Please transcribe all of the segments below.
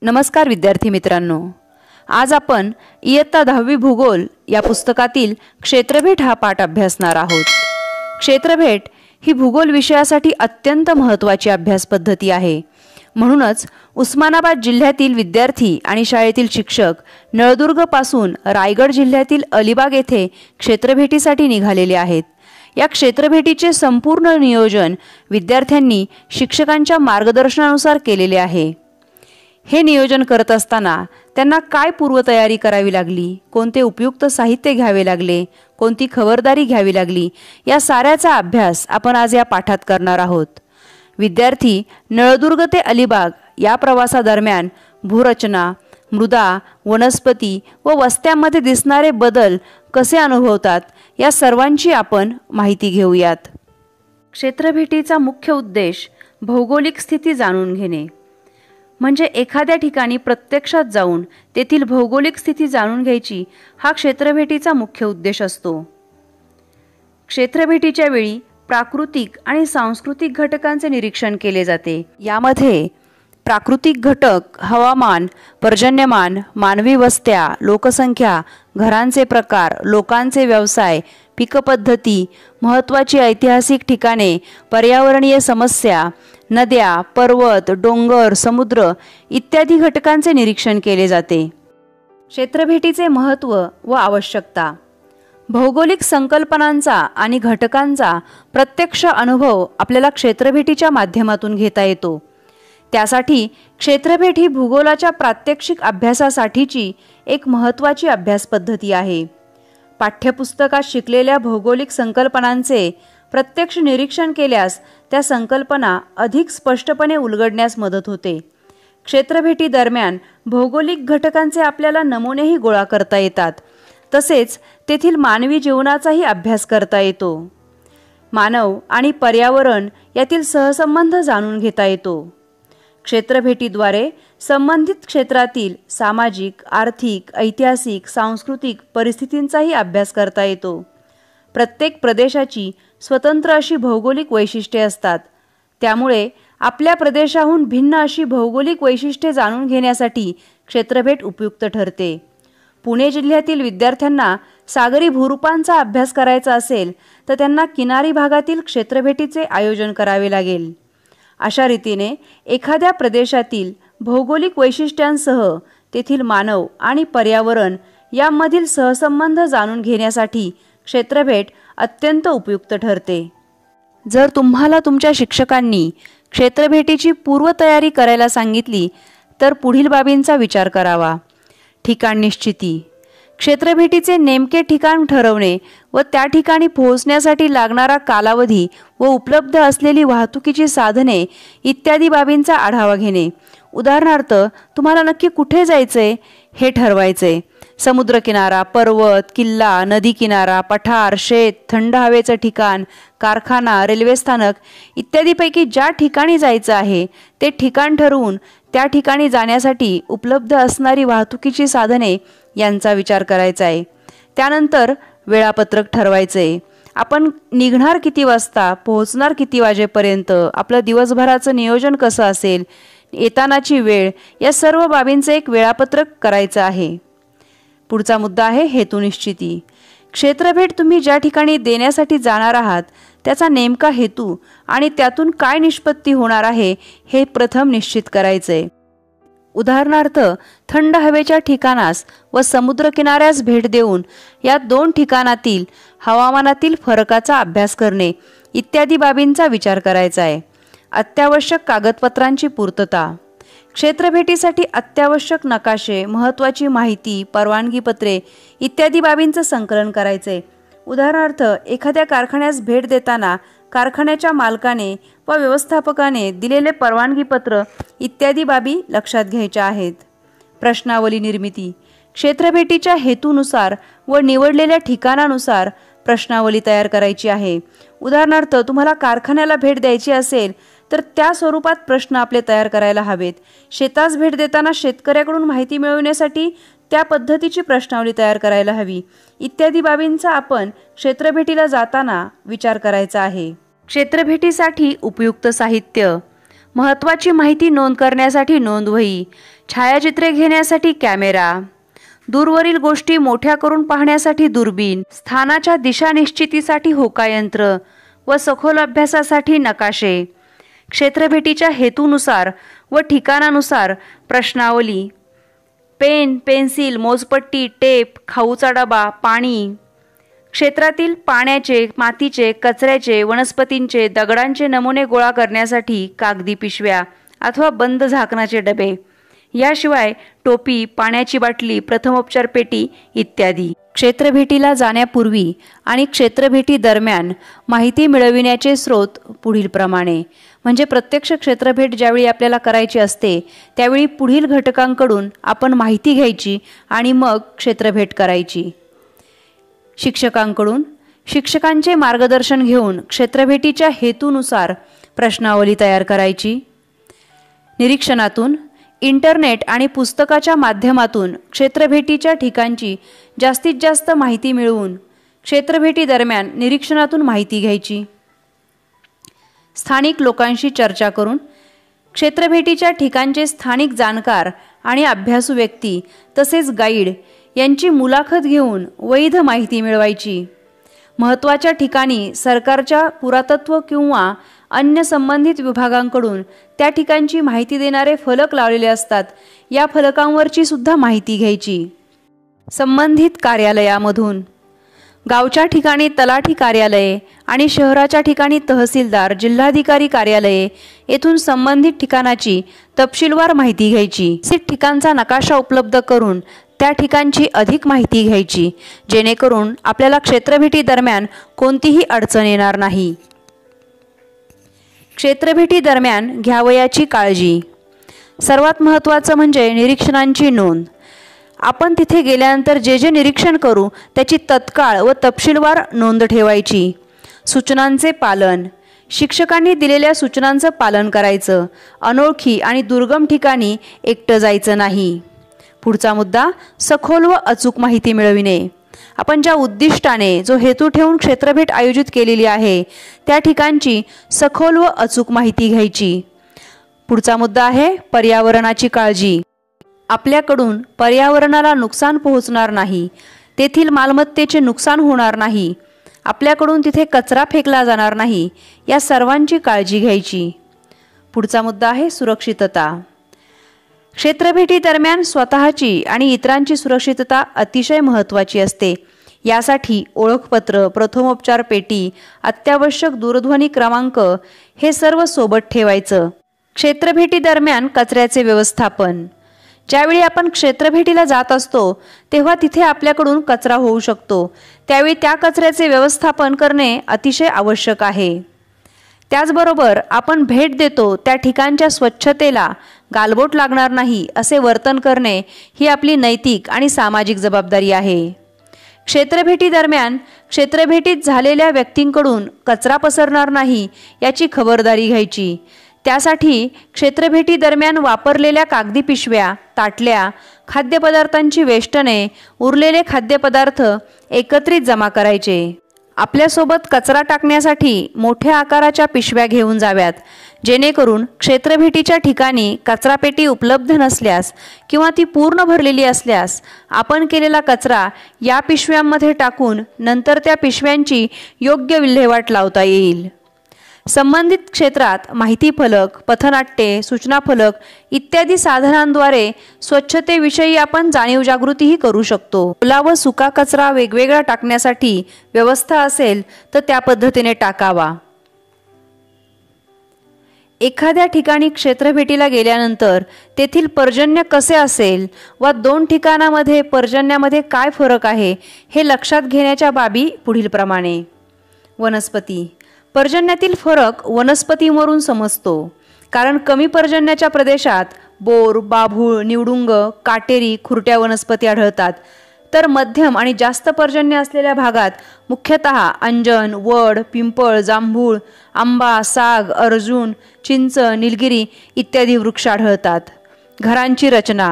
नमस्कार विद्यार्थी मित्रांनो, आज आपण इयत्ता 10वी भूगोल या पुस्तकातील क्षेत्रभेट हा पाठ अभ्यासणार आहोत। क्षेत्रभेट ही भूगोल विषयासाठी अत्यंत महत्त्वाची अभ्यास पद्धती आहे। म्हणूनच उस्मानाबाद जिल्ह्यातील विद्यार्थी आणि शाळेतील शिक्षक नळदुर्ग पासून रायगड जिल्ह्यातील अलिबाग येथे क्षेत्रभेटीसाठी निघालेले आहेत। या क्षेत्रभेटीचे संपूर्ण नियोजन विद्यार्थ्यांनी शिक्षकांच्या मार्गदर्शनानुसार केलेले आहे। हे नियोजन करत असताना त्यांना काय पूर्वतयारी करावी लागली, कोणते उपयुक्त साहित्य घ्यावे लागले, कोणती खबरदारी घ्यावी लागली, या साऱ्याचा अभ्यास आपण आज या पाठात करणार आहोत। विद्यार्थी नळदुर्ग ते अलिबाग या प्रवासादरम्यान भूरचना, मृदा, वनस्पती व वस्त्यांमध्ये दिसणारे बदल कसे अनुभवतात या सर्वांची आपण माहिती घेऊयात। क्षेत्रभेटीचा मुख्य उद्देश भौगोलिक स्थिती जाणून घेणे, म्हणजे एखाद्या ठिकाणी प्रत्यक्षात जाऊन तेथील भौगोलिक स्थिती जाणून घ्यायची हा क्षेत्रभेटीचा मुख्य उद्देश असतो। क्षेत्रभेटीच्या वेळी प्राकृतिक आणि सांस्कृतिक घटकांचे निरीक्षण केले जाते। यामध्ये प्राकृतिक घटक हवामान, पर्जन्यमान, मानवी वस्त्या, लोकसंख्या, घरांचे प्रकार, लोकांचे व्यवसाय, पीक पद्धती, महत्त्वाची ऐतिहासिक ठिकाणे, पर्यावरणीय समस्या, नद्या, पर्वत, डोंगर, समुद्र इत्यादी घटकांचे निरीक्षण केले जाते। क्षेत्रभेटीचे महत्त्व व आवश्यकता। भौगोलिक संकल्पनांचा आणि घटकांचा प्रत्यक्ष अनुभव आपल्याला क्षेत्रभेटीच्या माध्यमातून घेता येतो। त्यासाठी क्षेत्रभेट ही भूगोलाच्या प्रात्यक्षिक अभ्यासासाठीची एक महत्त्वाची अभ्यास पद्धती आहे। पाठ्यपुस्तकात शिकलेल्या भौगोलिक संकल्पनांचे प्रत्यक्ष निरीक्षण केल्यास त्या संकल्पना अधिक स्पष्टपणे उलगडण्यास मदत होते। क्षेत्रभेटी दरम्यान भौगोलिक घटकांचे आपल्याला नमुनेही गोळा करता येतात, तसेच तेथील मानवी जीवनाचाही अभ्यास करता येतो। मानव आणि पर्यावरण यातील सहसंबंध जाणून घेता येतो। क्षेत्रभेटीद्वारे संबंधित क्षेत्रातील सामाजिक, आर्थिक, ऐतिहासिक, सांस्कृतिक परिस्थितींचाही अभ्यास करता येतो। प्रत्येक प्रदेशाची स्वतंत्र अशी भौगोलिक वैशिष्ट्ये असतात, त्यामुळे आपल्या प्रदेशाहून भिन्न अशी भौगोलिक वैशिष्ट्ये जाणून घेण्यासाठी क्षेत्रभेट उपयुक्त ठरते। पुणे जिल्ह्यातील विद्यार्थ्यांना सागरी भूरूपांचा अभ्यास करायचा असेल तर त्यांना किनारी भागातील क्षेत्रभेटीचे आयोजन करावे लागेल। अशा रीतीने एखाद्या प्रदेशातील भौगोलिक वैशिष्ट्यांसह तेथील मानव आणि पर्यावरण यामधील सहसंबंध जाणून घेण्यासाठी क्षेत्रभेट अत्यंत उपयुक्त ठरते। जर तुम्हाला तुमच्या शिक्षकांनी क्षेत्रभेटीची पूर्वतयारी करायला सांगितली तर पुढील बाबींचा विचार करावा। ठिकाण निश्चिती। क्षेत्रभेटीचे नेमके ठिकाण ठरवणे व त्या ठिकाणी पोहोचण्यासाठी लागणारा कालावधी व उपलब्ध असलेली वाहतुकीची साधने इत्यादी बाबींचा आढावा घेणे। उदाहरणार्थ, तुम्हाला नक्की कुठे जायचे हे ठरवायचे। समुद्रकिनारा, पर्वत, किल्ला, नदी किनारा, पठार, शेत, थंड हवेचं ठिकाण, कारखाना, रेल्वे स्थानक इत्यादीपैकी ज्या ठिकाणी जायचं आहे ते ठिकाण ठरवून त्या ठिकाणी जाण्यासाठी उपलब्ध असणारी वाहतुकीची साधने यांचा विचार करायचा आहे। त्यानंतर वेळापत्रक ठरवायचे। आपण निघणार किती वाजता, पोहोचणार किती वाजेपर्यंत, आपलं दिवसभराचं नियोजन कसं असेल, येतानाची वेळ, या सर्व बाबींचे एक वेळापत्रक करायचं आहे। पुढचा मुद्दा आहे हेतुनिश्चिती। क्षेत्रभेट तुम्ही ज्या ठिकाणी देण्यासाठी जाणार आहात त्याचा नेमका हेतू आणि त्यातून काय निष्पत्ती होणार आहे हे प्रथम निश्चित करायचे। उदाहरणार्थ, थंड हवेच्या ठिकाणास व समुद्रकिनाऱ्यास भेट देऊन या दोन ठिकाणातील हवामानातील फरकाचा अभ्यास करणे इत्यादी बाबींचा विचार करायचा आहे। अत्यावश्यक कागदपत्रांची पूर्तता। क्षेत्रभेटीसाठी अत्यावश्यक नकाशे, महत्त्वाची माहिती, परवानगीपत्रे इत्यादी बाबींचं संकलन करायचे। उदाहरणार्थ, एखाद्या कारखान्यास भेट देताना कारखान्याच्या मालकाने व व्यवस्थापकाने दिलेले परवानगीपत्र इत्यादी बाबी लक्षात घ्यायच्या आहेत। प्रश्नावली निर्मिती। क्षेत्रभेटीच्या हेतूनुसार व निवडलेल्या ठिकाणानुसार प्रश्नावली तयार करायची आहे। उदाहरणार्थ, तुम्हाला कारखान्याला भेट द्यायची असेल तर त्या स्वरूपात प्रश्न आपले तयार करायला हवेत। शेतास भेट देताना शेतकऱ्याकडून माहिती मिळवण्यासाठी त्या पद्धतीची प्रश्नावली तयार करायला हवी। इत्यादी बाबींचा आपण क्षेत्रभेटीला जाताना विचार करायचा आहे। क्षेत्रभेटीसाठी उपयुक्त साहित्य। महत्त्वाची माहिती नोंद करण्यासाठी नोंदवही, छायाचित्रे घेण्यासाठी कॅमेरा, दूरवरील गोष्टी मोठ्या करून पाहण्यासाठी दुर्बीण, स्थानाच्या दिशा निश्चितीसाठी होकायंत्र व सखोल अभ्यासासाठी नकाशे, क्षेत्रभेटीच्या हेतूनुसार व ठिकाणानुसार प्रश्नावली, पेन, पेन्सिल, मोजपट्टी, टेप, खाऊचा डबा, पाणी, क्षेत्रातील पाण्याचे, मातीचे, कचऱ्याचे, वनस्पतींचे, दगडांचे नमुने गोळा करण्यासाठी कागदी पिशव्या अथवा बंद झाकणाचे डबे, याशिवाय टोपी, पाण्याची बाटली, प्रथमोपचार पेटी इत्यादी. क्षेत्रभेटीला जाण्यापूर्वी आणि क्षेत्रभेटी दरम्यान माहिती मिळविण्याचे स्रोत पुढीलप्रमाणे. म्हणजे प्रत्यक्ष क्षेत्रभेट ज्यावेळी आपल्याला करायची असते त्यावेळी पुढील घटकांकडून आपण माहिती घ्यायची आणि मग क्षेत्रभेट करायची. शिक्षकांकडून शिक्षकांचे मार्गदर्शन घेऊन क्षेत्रभेटीच्या हेतूनुसार प्रश्नावली तयार करायची. निरीक्षणातून इंटरनेट आणि पुस्तकाच्या माध्यमातून क्षेत्रभेटीच्या ठिकाणची जास्तीत जास्त माहिती मिळवून क्षेत्रभेटी दरम्यान निरीक्षणातून माहिती घ्यायची. स्थानिक लोकांशी चर्चा करून क्षेत्रभेटीच्या ठिकाणचे स्थानिक जाणकार आणि अभ्यासू व्यक्ती तसेच गाईड यांची मुलाखत घेऊन वैध माहिती मिळवायची. महत्त्वाच्या ठिकाणी सरकारच्या पुरातत्व किंवा अन्य संबंधित विभागांकडून त्या ठिकाणची माहिती देणारे फलक लावलेले असतात, या फलकांवरची सुद्धा माहिती घ्यायची. संबंधित कार्यालयामधून गावच्या ठिकाणी तलाठी कार्यालये आणि शहराच्या ठिकाणी तहसीलदार, जिल्हाधिकारी कार्यालये येथून संबंधित ठिकाणाची तपशीलवार माहिती घ्यायची. ठिकाणचा नकाशा उपलब्ध करून त्या ठिकाणची अधिक माहिती घ्यायची, जेणेकरून आपल्याला क्षेत्रभेटी दरम्यान कोणतीही अडचण येणार नाही. क्षेत्रभेटी दरम्यान घ्यावयाची काळजी. सर्वात महत्त्वाचं म्हणजे निरीक्षणांची नोंद. आपण तिथे गेल्यानंतर जे जे निरीक्षण करू त्याची तत्काळ व तपशीलवार नोंद ठेवायची. सूचनांचे पालन. शिक्षकांनी दिलेल्या सूचनांचं पालन करायचं. अनोळखी आणि दुर्गम ठिकाणी एकटं जायचं नाही. पुढचा मुद्दा सखोल व अचूक माहिती मिळविणे. आपण ज्या उद्दिष्टाने जो हेतू ठेवून क्षेत्रभेट आयोजित केलेली आहे त्या ठिकाणची सखोल व अचूक माहिती घ्यायची. पुढचा मुद्दा आहे पर्यावरणाची काळजी. आपल्याकडून पर्यावरणाला नुकसान पोहोचणार नाही, तेथील मालमत्तेचे नुकसान होणार नाही, आपल्याकडून तिथे कचरा फेकला जाणार नाही, या सर्वांची काळजी घ्यायची. पुढचा मुद्दा आहे सुरक्षितता. क्षेत्रभेटी दरम्यान स्वतःची आणि इतरांची सुरक्षितता अतिशय महत्त्वाची असते. यासाठी ओळखपत्र, प्रथमोपचार पेटी, अत्यावश्यक दूरध्वनी क्रमांक हे सर्व सोबत ठेवायचं. क्षेत्रभेटी दरम्यान कचऱ्याचे व्यवस्थापन. ज्यावेळी आपण क्षेत्रभेटीला जात असतो तेव्हा तिथे आपल्याकडून कचरा होऊ शकतो, त्यावेळी त्या कचऱ्याचे व्यवस्थापन करणे अतिशय आवश्यक आहे. त्याचबरोबर आपण भेट देतो त्या ठिकाणच्या स्वच्छतेला गालबोट लागणार नाही असे वर्तन करणे ही आपली नैतिक आणि सामाजिक जबाबदारी आहे. क्षेत्रभेटी दरम्यान क्षेत्रभेटीत झालेल्या व्यक्तींकडून कचरा पसरणार नाही याची खबरदारी घ्यायची. त्यासाठी क्षेत्रभेटी दरम्यान वापरलेल्या कागदी पिशव्या, ताटल्या, खाद्यपदार्थांची वेष्टने, उरलेले खाद्यपदार्थ एकत्रित जमा करायचे. आपल्यासोबत कचरा टाकण्यासाठी मोठ्या आकाराच्या पिशव्या घेऊन जाव्यात, जेणेकरून क्षेत्रभेटीच्या ठिकाणी कचरापेटी उपलब्ध नसल्यास किंवा ती पूर्ण भरलेली असल्यास आपण केलेला कचरा या पिशव्यांमध्ये टाकून नंतर त्या पिशव्यांची योग्य विल्हेवाट लावता येईल. संबंधित क्षेत्रात माहिती फलक, पथनाट्ये, सूचना फलक इत्यादी साधनांद्वारे स्वच्छतेविषयी आपण जाणीव जागृतीही करू शकतो. ओला व सुका कचरा वेगवेगळा टाकण्यासाठी व्यवस्था असेल तर त्या पद्धतीने टाकावा. एखाद्या ठिकाणी क्षेत्रभेटीला गेल्यानंतर तेथील पर्जन्य कसे असेल व दोन ठिकाणामध्ये पर्जन्यामध्ये काय फरक आहे हे लक्षात घेण्याच्या बाबी पुढीलप्रमाणे. वनस्पती. पर्जन्यातील फरक वनस्पतींवरून समजतो, कारण कमी पर्जन्याच्या प्रदेशात बोर, बाभूळ, निवडुंग, काटेरी, खुरट्या वनस्पती आढळतात, तर मध्यम आणि जास्त पर्जन्य असलेल्या भागात मुख्यतः अंजन, वड, पिंपळ, जांभूळ, आंबा, साग, अर्जुन, चिंच, निलगिरी इत्यादी वृक्ष आढळतात. घरांची रचना.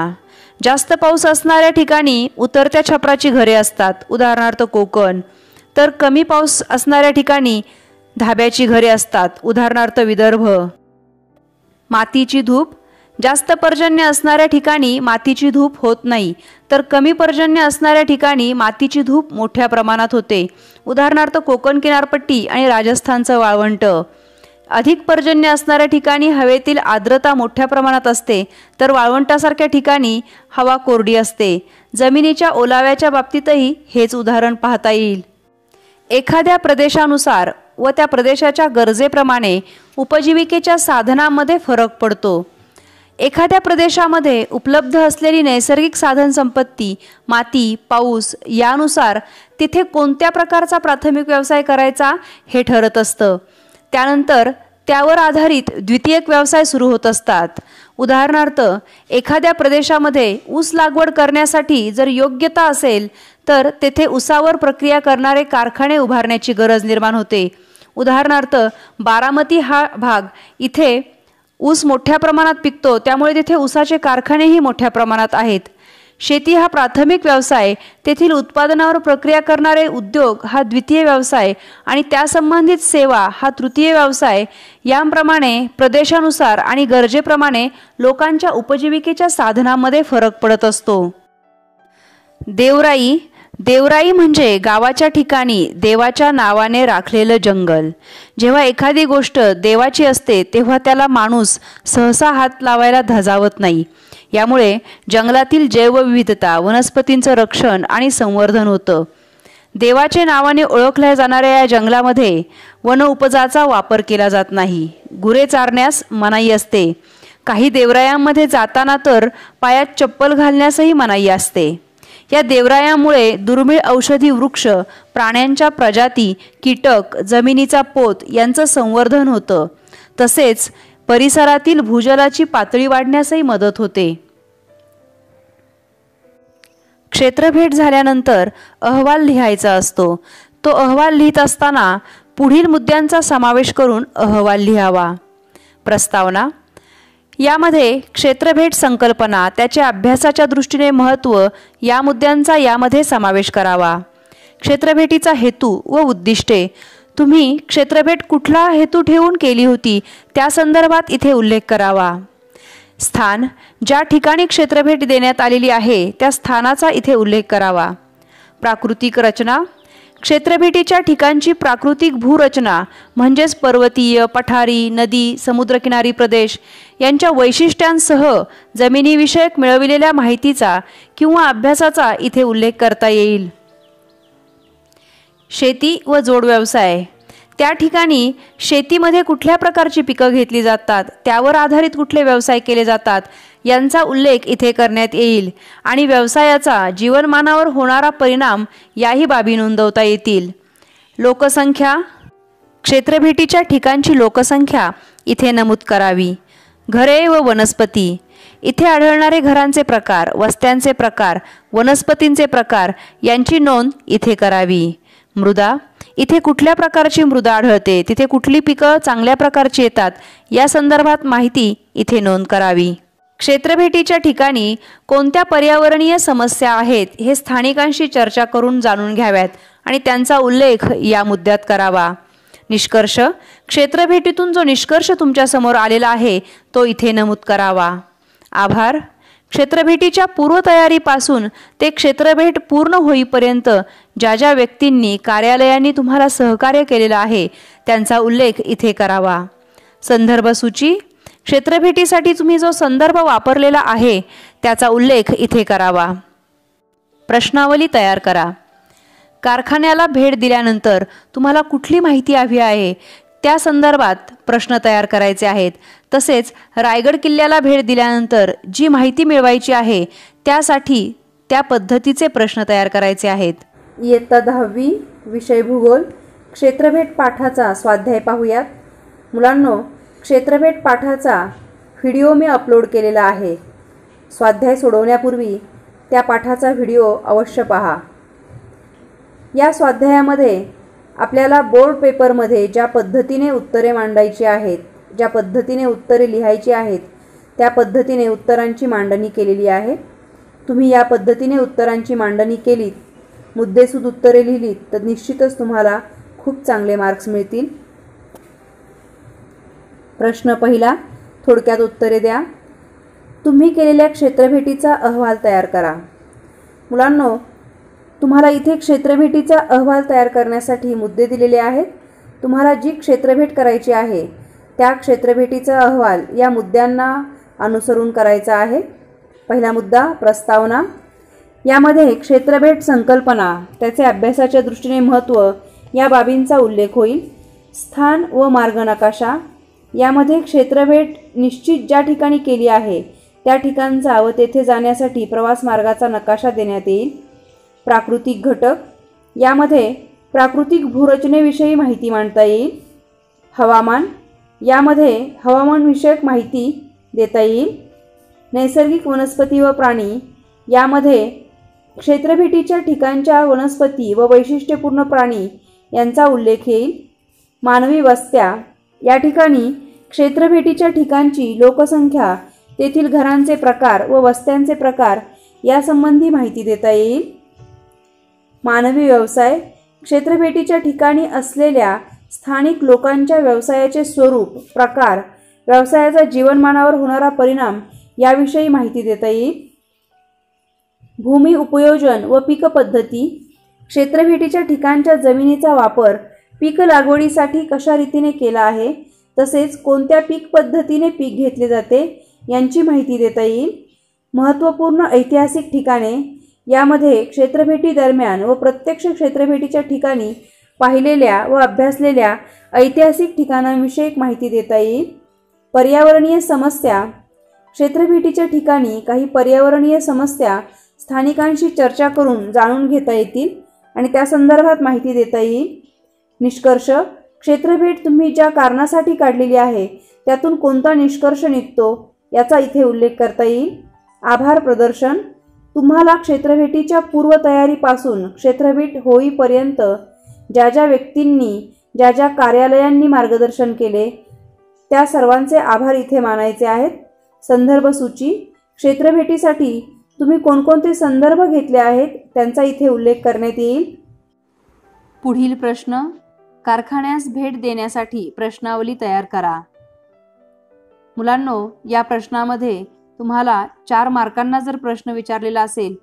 जास्त पाऊस असणाऱ्या ठिकाणी उतरत्या छपराची घरे असतात, उदाहरणार्थ कोकण, तर कमी पाऊस असणाऱ्या ठिकाणी धाब्याची घरे असतात, उदाहरणार्थ विदर्भ. मातीची धूप. जास्त पर्जन्य असणाऱ्या ठिकाणी मातीची धूप होत नाही, तर कमी पर्जन्य असणाऱ्या ठिकाणी मातीची धूप मोठ्या प्रमाणात होते. उदाहरणार्थ कोकण किनारपट्टी आणि राजस्थानचं वाळवंट. अधिक पर्जन्य असणाऱ्या ठिकाणी हवेतील आर्द्रता मोठ्या प्रमाणात असते, तर वाळवंटासारख्या ठिकाणी हवा कोरडी असते. जमिनीच्या ओलाव्याच्या बाबतीतही हेच उदाहरण पाहता येईल. एखाद्या प्रदेशानुसार व त्या प्रदेशाच्या गरजेप्रमाणे उपजीविकेच्या साधनांमध्ये फरक पडतो. एखाद्या प्रदेशामध्ये उपलब्ध असलेली नैसर्गिक साधनसंपत्ती, माती, पाऊस यानुसार तिथे कोणत्या प्रकारचा प्राथमिक व्यवसाय करायचा हे ठरत असतं. त्यानंतर त्यावर आधारित द्वितीयक व्यवसाय सुरू होत असतात. उदाहरणार्थ एखाद्या प्रदेशामध्ये ऊस लागवड करण्यासाठी जर योग्यता असेल तर तेथे ऊसावर प्रक्रिया करणारे कारखाने उभारण्याची गरज निर्माण होते. उदाहरणार्थ बारामती हा भाग, इथे ऊस मोठ्या प्रमाणात पिकतो, त्यामुळे तिथे ऊसाचे कारखानेही मोठ्या प्रमाणात आहेत. शेती हा प्राथमिक व्यवसाय, तेथील उत्पादनावर प्रक्रिया करणारे उद्योग हा द्वितीय व्यवसाय आणि त्यासंबंधित सेवा हा तृतीय व्यवसाय. याप्रमाणे प्रदेशानुसार आणि गरजेप्रमाणे लोकांच्या उपजीविकेच्या साधनांमध्ये फरक पडत असतो. देवराई. देवराई म्हणजे गावाच्या ठिकाणी देवाच्या नावाने राखलेलं जंगल. जेव्हा एखादी गोष्ट देवाची असते तेव्हा त्याला माणूस सहसा हात लावायला धजावत नाही. यामुळे जंगलातील जैवविविधता, वनस्पतींचं रक्षण आणि संवर्धन होतं. देवाचे नावाने ओळखल्या जाणाऱ्या या जंगलामध्ये वन उपजाचा वापर केला जात नाही. गुरे चारण्यास मनाई असते. काही देवरायांमध्ये जाताना तर पायात चप्पल घालण्यासही मनाई असते. या देवरायामुळे दुर्मिळ औषधी वृक्ष, प्राण्यांच्या प्रजाती, कीटक, जमिनीचा पोत यांचं संवर्धन होतं. तसेच परिसरातील भूजलाची पातळी वाढण्यासही मदत होते. क्षेत्रभेट झाल्यानंतर अहवाल लिहायचा असतो. तो अहवाल लिहित असताना पुढील मुद्द्यांचा समावेश करून अहवाल लिहावा. प्रस्तावना. यामध्ये क्षेत्रभेट संकल्पना, त्याच्या अभ्यासाच्या दृष्टीने महत्त्व या मुद्द्यांचा यामध्ये समावेश करावा. क्षेत्रभेटीचा हेतू व उद्दिष्टे. तुम्ही क्षेत्रभेट कुठला हेतू ठेवून केली होती त्या संदर्भात इथे उल्लेख करावा. स्थान. ज्या ठिकाणी क्षेत्रभेट देण्यात आलेली आहे त्या स्थानाचा इथे उल्लेख करावा. प्राकृतिक रचना. क्षेत्रभेटीच्या ठिकाणची प्राकृतिक भूरचना म्हणजेच पर्वतीय, पठारी, नदी, समुद्रकिनारी प्रदेश यांच्या वैशिष्ट्यांसह जमिनीविषयक मिळविलेल्या माहितीचा किंवा अभ्यासाचा इथे उल्लेख करता येईल. शेती व जोड व्यवसाय. त्या ठिकाणी शेतीमध्ये कुठल्या प्रकारची पिकं घेतली जातात, त्यावर आधारित कुठले व्यवसाय केले जातात यांचा उल्लेख इथे करण्यात येईल आणि व्यवसायाचा जीवनमानावर होणारा परिणाम याही बाबी नोंदवता येतील. लोकसंख्या. क्षेत्रभेटीच्या ठिकाणची लोकसंख्या इथे नमूद करावी. घरे व वनस्पती. इथे आढळणारे घरांचे प्रकार, वस्त्यांचे प्रकार, वनस्पतींचे प्रकार यांची नोंद इथे करावी. मृदा. इथे कुठल्या प्रकारची मृदा आढळते, तिथे कुठली पिकं चांगल्या प्रकारची येतात या संदर्भात माहिती इथे नोंद करावी. क्षेत्रभेटीच्या ठिकाणी कोणत्या पर्यावरणीय समस्या आहेत हे स्थानिकांशी चर्चा करून जाणून घ्याव्यात आणि त्यांचा उल्लेख या मुद्द्यात करावा. निष्कर्ष. क्षेत्रभेटीतून जो निष्कर्ष तुमच्यासमोर आलेला आहे तो इथे नमूद करावा. आभार. क्षेत्रभेटीच्या पूर्वतयारीपासून ते क्षेत्रभेट पूर्ण होईपर्यंत ज्या ज्या व्यक्तींनी, कार्यालयांनी तुम्हाला सहकार्य केलेलं आहे त्यांचा उल्लेख इथे करावा. संदर्भ सूची. क्षेत्रभेटीसाठी तुम्ही जो संदर्भ वापरलेला आहे त्याचा उल्लेख इथे करावा. प्रश्नावली तयार करा. कारखान्याला भेट दिल्यानंतर तुम्हाला कुठली माहिती हवी आहे त्या संदर्भात प्रश्न तयार करायचे आहेत. तसेच रायगड किल्ल्याला भेट दिल्यानंतर जी माहिती मिळवायची आहे त्यासाठी त्या पद्धतीचे प्रश्न तयार करायचे आहेत. इयत्ता 10वी विषय भूगोल क्षेत्रभेट पाठाचा स्वाध्याय पाहूयात. मुलांनो, क्षेत्रभेट पाठाचा व्हिडिओ मी अपलोड केलेला आहे. स्वाध्याय सोडवण्यापूर्वी त्या पाठाचा व्हिडिओ अवश्य पहा. या स्वाध्यायामध्ये आपल्याला बोर्ड पेपरमध्ये ज्या पद्धतीने उत्तरे मांडायची आहेत, ज्या पद्धतीने उत्तरे लिहायची आहेत त्या पद्धतीने उत्तरांची मांडणी केलेली आहे. तुम्ही या पद्धतीने उत्तरांची मांडणी केलीत, मुद्देसूद उत्तरे लिहिलीत तर निश्चितच तुम्हाला खूप चांगले मार्क्स मिळतील. प्रश्न पहिला. थोडक्यात उत्तरे द्या. तुम्ही केलेल्या क्षेत्रभेटीचा अहवाल तयार करा. मुलांनो, तुम्हाला इथे क्षेत्रभेटीचा अहवाल तयार करण्यासाठी मुद्दे दिलेले आहेत. तुम्हाला जी क्षेत्रभेट करायची आहे त्या क्षेत्रभेटीचा अहवाल या मुद्द्यांना अनुसरून करायचा आहे. पहिला मुद्दा प्रस्तावना. यामध्ये क्षेत्रभेट संकल्पना, त्याचे अभ्यासाच्या दृष्टीने महत्त्व या बाबींचा उल्लेख होईल. स्थान व मार्ग नकाशा. यामध्ये क्षेत्रभेट निश्चित ज्या ठिकाणी केली आहे त्या ठिकाणचा व तेथे जाण्यासाठी प्रवास मार्गाचा नकाशा देण्यात येईल. प्राकृतिक घटक. यामध्ये प्राकृतिक भूरचनेविषयी माहिती मांडता येईल. हवामान. यामध्ये हवामानविषयक माहिती देता येईल. नैसर्गिक वनस्पती व प्राणी. यामध्ये क्षेत्रभेटीच्या ठिकाणच्या वनस्पती व वैशिष्ट्यपूर्ण प्राणी यांचा उल्लेख येईल. मानवी वस्त्या. या ठिकाणी क्षेत्रभेटीच्या ठिकाणची लोकसंख्या, तेथील घरांचे प्रकार व वस्त्यांचे प्रकार यासंबंधी माहिती देता येईल. मानवी व्यवसाय. क्षेत्रभेटीच्या ठिकाणी असलेल्या स्थानिक लोकांच्या व्यवसायाचे स्वरूप, प्रकार, व्यवसायाचा जीवनमानावर होणारा परिणाम याविषयी माहिती देता येईल. भूमी उपयोजन व पीक पद्धती. क्षेत्रभेटीच्या ठिकाणच्या जमिनीचा वापर पीक लागवडीसाठी कशा रीतीने केला आहे, तसेच कोणत्या पीक पद्धतीने पीक घेतले जाते यांची माहिती देता येईल. महत्त्वपूर्ण ऐतिहासिक ठिकाणे. यामध्ये क्षेत्रभेटी दरम्यान व प्रत्यक्ष क्षेत्रभेटीच्या ठिकाणी पाहिलेल्या व अभ्यासलेल्या ऐतिहासिक ठिकाणांविषयी माहिती देता येईल. पर्यावरणीय समस्या. क्षेत्रभेटीच्या ठिकाणी काही पर्यावरणीय समस्या स्थानिकांशी चर्चा करून जाणून घेता येतील आणि त्या संदर्भात माहिती देता येईल. निष्कर्ष. क्षेत्रभेट तुम्ही ज्या कारणासाठी काढलेली आहे त्यातून कोणता निष्कर्ष निघतो याचा इथे उल्लेख करता येईल. आभार प्रदर्शन. तुम्हाला क्षेत्रभेटीच्या पूर्वतयारीपासून क्षेत्रभेट होईपर्यंत ज्या ज्या व्यक्तींनी, ज्या ज्या कार्यालयांनी मार्गदर्शन केले त्या सर्वांचे आभार इथे मानायचे आहेत. संदर्भ सूची. क्षेत्रभेटीसाठी तुम्ही कोणकोणते संदर्भ घेतले आहेत त्यांचा इथे उल्लेख करण्यात येईल. पुढील प्रश्न. कारखान्यास भेट देण्यासाठी प्रश्नावली तयार करा. मुलांनो, या प्रश्नामध्ये तुम्हाला 4 मार्कांना जर प्रश्न विचारलेला असेल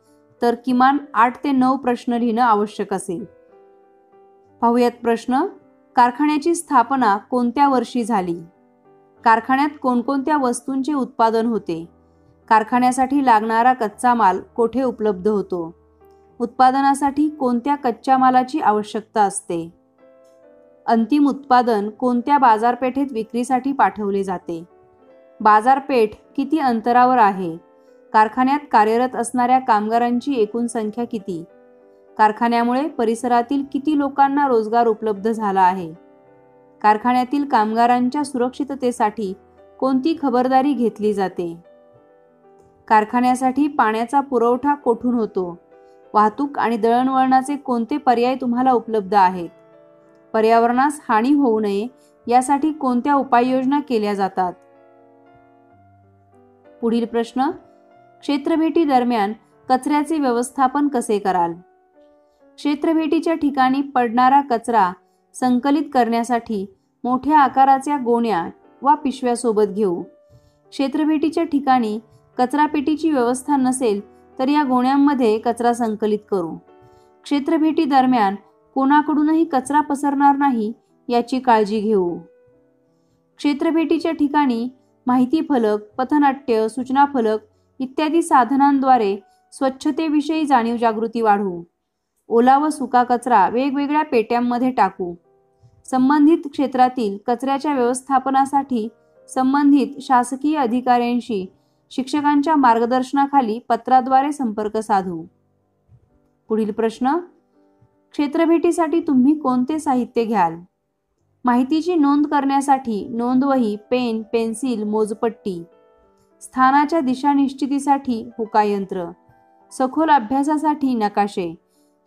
तर किमान 8 ते 9 प्रश्न लिहिणं आवश्यक असेल. पाहूयात प्रश्न. कारखान्याची स्थापना कोणत्या वर्षी झाली? कारखान्यात कोणकोणत्या वस्तूंचे उत्पादन होते? कारखान्यासाठी लागणारा कच्चा माल कोठे उपलब्ध होतो? उत्पादनासाठी कोणत्या कच्च्या मालाची आवश्यकता असते? अंतिम उत्पादन कोणत्या बाजारपेठेत विक्रीसाठी पाठवले जाते? बाजारपेठ किती अंतरावर आहे? कारखान्यात कार्यरत असणाऱ्या कामगारांची एकूण संख्या किती? कारखान्यामुळे परिसरातील किती लोकांना रोजगार उपलब्ध झाला आहे? कारखान्यातील कामगारांच्या सुरक्षिततेसाठी कोणती खबरदारी घेतली जाते? कारखान्यासाठी पाण्याचा पुरवठा कोठून होतो? वाहतूक आणि दळणवळणाचे कोणते पर्याय तुम्हाला उपलब्ध आहेत? पर्यावरणास हानी होऊ नये यासाठी कोणत्या उपाययोजना केल्या जातात? पुढील प्रश्न. क्षेत्रभेटी दरम्यान कचऱ्याचे व्यवस्थापन कसे कराल? क्षेत्रभेटीच्या ठिकाणी पडणारा कचरा संकलित करण्यासाठी मोठ्या आकाराच्या गोण्या वा पिशव्या सोबत घेऊ. क्षेत्रभेटीच्या ठिकाणी कचरापेटीची व्यवस्था नसेल तर या गोण्यांमध्ये कचरा संकलित करू. क्षेत्रभेटी दरम्यान कोणाकडूनही कचरा पसरणार नाही याची काळजी घेऊ. क्षेत्रभेटीच्या ठिकाणी माहिती फलक, पथनाट्य, सूचना फलक इत्यादी साधनांद्वारे स्वच्छतेविषयी जाणीव जागृती वाढवू. ओला व सुका कचरा वेगवेगळ्या पेट्यांमध्ये टाकू. संबंधित क्षेत्रातील कचऱ्याच्या व्यवस्थापनासाठी संबंधित शासकीय अधिकाऱ्यांशी शिक्षकांच्या मार्गदर्शनाखाली पत्राद्वारे संपर्क साधू. पुढील प्रश्न. क्षेत्रभेटीसाठी तुम्ही कोणते साहित्य घ्याल? माहितीची नोंद करण्यासाठी नोंदवही, पेन, पेन्सिल, मोजपट्टी. स्थानाच्या दिशा निश्चितीसाठी होकायंत्र. सखोल अभ्यासासाठी नकाशे.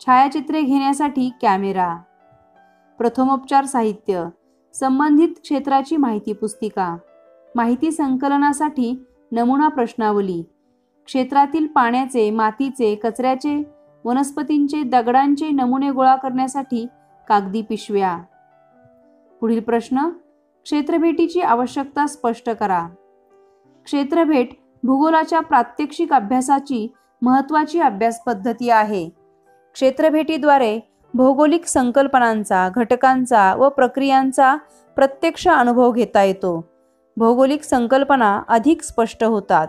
छायाचित्रे घेण्यासाठी कॅमेरा. प्रथमोपचार साहित्य. संबंधित क्षेत्राची माहिती पुस्तिका. माहिती संकलनासाठी नमुना प्रश्नावली. क्षेत्रातील पाण्याचे, मातीचे, कचऱ्याचे, वनस्पतींचे, दगडांचे नमुने गोळा करण्यासाठी कागदी पिशव्या. पुढील प्रश्न. क्षेत्रभेटीची आवश्यकता स्पष्ट करा. क्षेत्रभेट भूगोलाच्या प्रात्यक्षिक अभ्यासाची महत्त्वाची अभ्यास पद्धती आहे. क्षेत्रभेटीद्वारे भौगोलिक संकल्पनांचा, घटकांचा व प्रक्रियांचा प्रत्यक्ष अनुभव घेता येतो. भौगोलिक संकल्पना अधिक स्पष्ट होतात.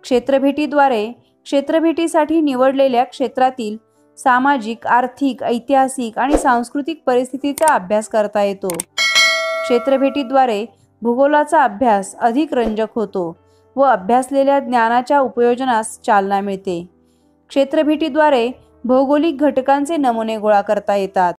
क्षेत्रभेटीद्वारे क्षेत्रभेटीसाठी निवडलेल्या क्षेत्रातील सामाजिक, आर्थिक, ऐतिहासिक आणि सांस्कृतिक परिस्थितीचा अभ्यास करता येतो. क्षेत्रभेटीद्वारे भूगोलाचा अभ्यास अधिक रंजक होतो व अभ्यासलेल्या ज्ञानाच्या उपयोजनास चालना मिळते. क्षेत्रभेटीद्वारे भौगोलिक घटकांचे नमुने गोळा करता येतात.